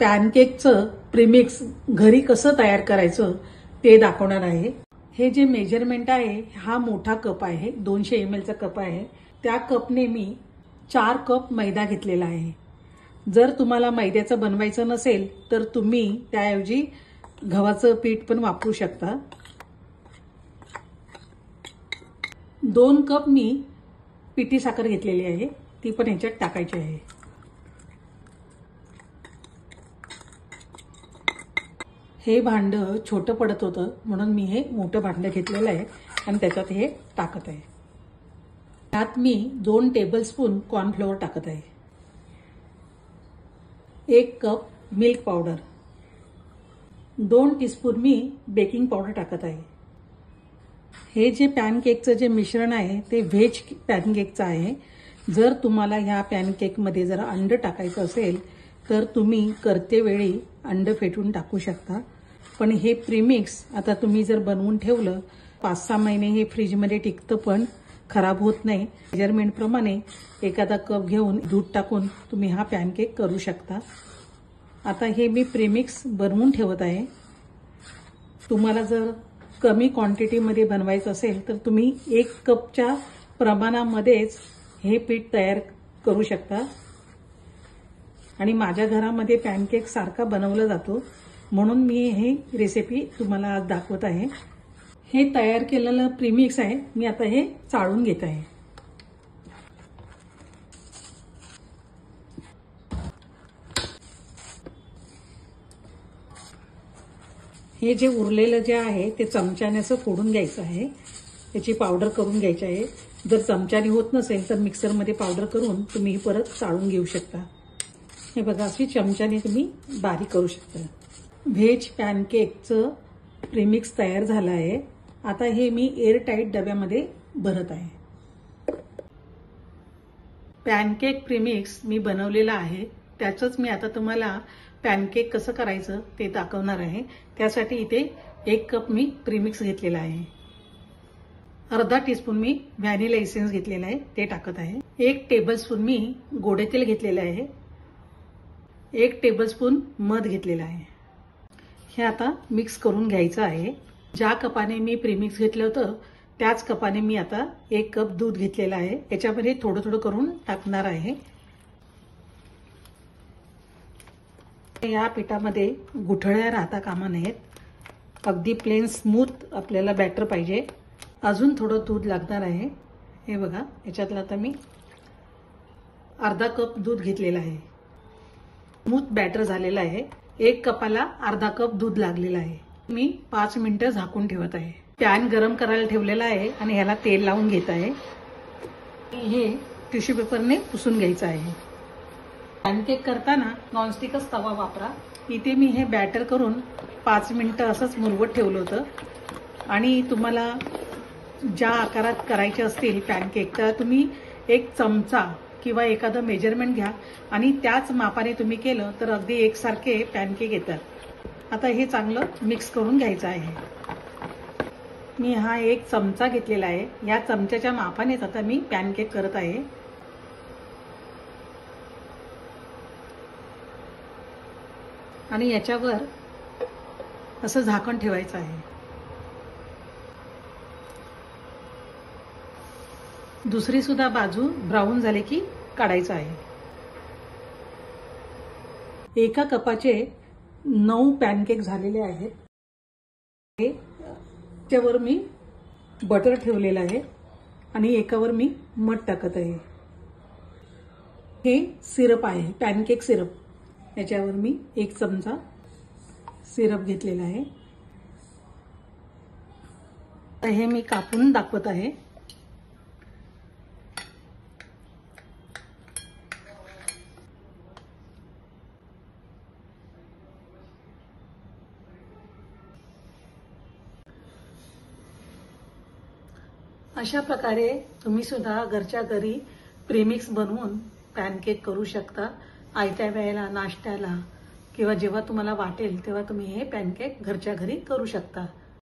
पॅनकेकचं premix घरी कसं तयार करायचं ते दाखवणार आहे। हे जे मेजरमेंट आहे हा मोठा कप आहे, 200 ml चा कप आहे। त्या कपने मी 4 कप मैदा घेतलेला आहे। जर तुम्हाला मैद्याचं बनवायचं नसेल तर तुम्ही त्याऐवजी गव्हाचं पीठ पण वापरू शकता। 2 कप मी पिठी साखर घेतलेली आहे, ती पण ह्याच्यात टाकायची आहे। हे भांड छोटं पडत होतं म्हणून मी हे मोठं भांड घेतलेलं आहे आणि त्याच्यात हे टाकत आहे। त्यात मी 2 टेबलस्पून कॉर्नफ्लोअर टाकत आहे, 1 कप मिल्क पावडर, 2 टीस्पून मी बेकिंग पावडर टाकत आहे। हे जे पॅनकेकचं जे मिश्रण आहे ते व्हेज पॅनकेकचं आहे। जर तुम्हाला ह्या पॅनकेकमध्ये जर अंड टाकायचं असेल तर तुम्ही करते वेळी अंड फेटून टाकू शकता, पण हे प्रीमिक्स आता तुम्ही जर बनवून ठेवलं 5-6 महिने हे फ्रीजमध्ये टिकतं पण खराब होत नाही। मेजरमेंट प्रमाणे एखादा कप घेऊन दूध टाकून तुम्ही हा पॅनकेक करू शकता। आता हे मी प्रीमिक्स बनवून ठेवत आहे। तुम्हाला जर कमी क्वांटिटीमध्ये बनवायचं असेल तर तुम्ही 1 कपच्या प्रमाणामध्येच हे पीठ तयार करू शकता। आणि माझ्या घरामध्ये पॅनकेक सारखा बनवला जातो म्हणून मी हे रेसिपी तुम्हाला आज दाखवत आहे। हे तयार केलेलं प्रीमिक्स आहे, मी आता हे चाळून घेत आहे। हे जे उरलेलं जे आहे ते चमच्याने असं फोडून घ्यायचं आहे, त्याची पावडर करून घ्यायची आहे। जर चमच्याने होत नसेल तर मिक्सरमध्ये पावडर करून तुम्ही परत चाळून घेऊ शकता। हे बघा, अशी चमच्याने तुम्ही बारीक करू शकता। व्हेज पॅनकेकचं प्रीमिक्स तयार झालं आहे। आता हे मी एअरटाईट डब्यामध्ये भरत आहे। पॅनकेक प्रीमिक्स मी बनवलेलं आहे, त्याचंच मी आता तुम्हाला पॅनकेक कसं करायचं ते दाखवणार आहे। त्यासाठी इथे 1 कप मी प्रीमिक्स घेतलेला आहे, अर्धा टीस्पून मी व्हॅनिला एसेन्स घेतलेला आहे ते टाकत आहे, 1 टेबलस्पून मी गोडे तेल घेतलेलं आहे, 1 टेबलस्पून मध घेतलेला आहे। हे आता मिक्स करून घ्यायचं आहे। ज्या कपाने मी प्रीमिक्स घेतलं होतं त्याच कपाने मी आता 1 कप दूध घेतलेलं आहे, याच्यामध्ये थोडं थोडं करून टाकणार आहे। या पिठामध्ये गुठळ्या राहता कामा नयेत, अगदी प्लेन स्मूथ आपल्याला बॅटर पाहिजे। अजून थोडं दूध लागणार आहे। हे बघा, याच्यातलं आता मी अर्धा कप दूध घेतलेलं आहे। स्मूथ बॅटर झालेलं आहे। 1 कपाला अर्धा कप दूध लागलेलं आहे। मी 5 मिनिटं झाकून ठेवत आहे। पॅन गरम करायला ठेवलेला आहे आणि ह्याला तेल लावून घेत आहे। हे टिश्यू पेपरने पुसून घ्यायचं आहे। पॅनकेक करताना नॉनस्टिकच तवा वापरा। इथे मी हे बॅटर करून 5 मिनिटं असंच मुरवत ठेवलं होतं आणि तुम्हाला ज्या आकारात करायचे असतील पॅनकेक तर तुम्ही 1 चमचा किंवा एखादं मेजरमेंट घ्या आणि त्याच मापाने तुम्ही केलं तर अगदी एकसारखे पॅनकेक येतात। आता हे चांगलं मिक्स करून घ्यायचं आहे। मी हा 1 चमचा घेतलेला आहे, या चमच्याच्या मापानेच आता मी पॅनकेक करत आहे। आणि याच्यावर असं झाकण ठेवायचं आहे। दुसरी सुद्धा बाजू ब्राऊन झाली की काढायचं आहे। एका कपाचे 9 पॅनकेक झालेले आहेत। त्याच्यावर मी बटर ठेवलेलं आहे आणि एकावर मी मध टाकत आहे। हे सिरप आहे, पॅनकेक सिरप, याच्यावर मी 1 चमचा सिरप घेतलेला आहे। हे मी कापून दाखवत आहे। अशा प्रकारे तुम्ही सुद्धा घरच्या घरी प्रीमिक्स बनवून पॅनकेक करू शकता। आयत्या वेळेला, नाश्त्याला किंवा जेव्हा तुम्हाला वाटेल तेव्हा तुम्ही हे पॅनकेक घरच्या घरी करू शकता।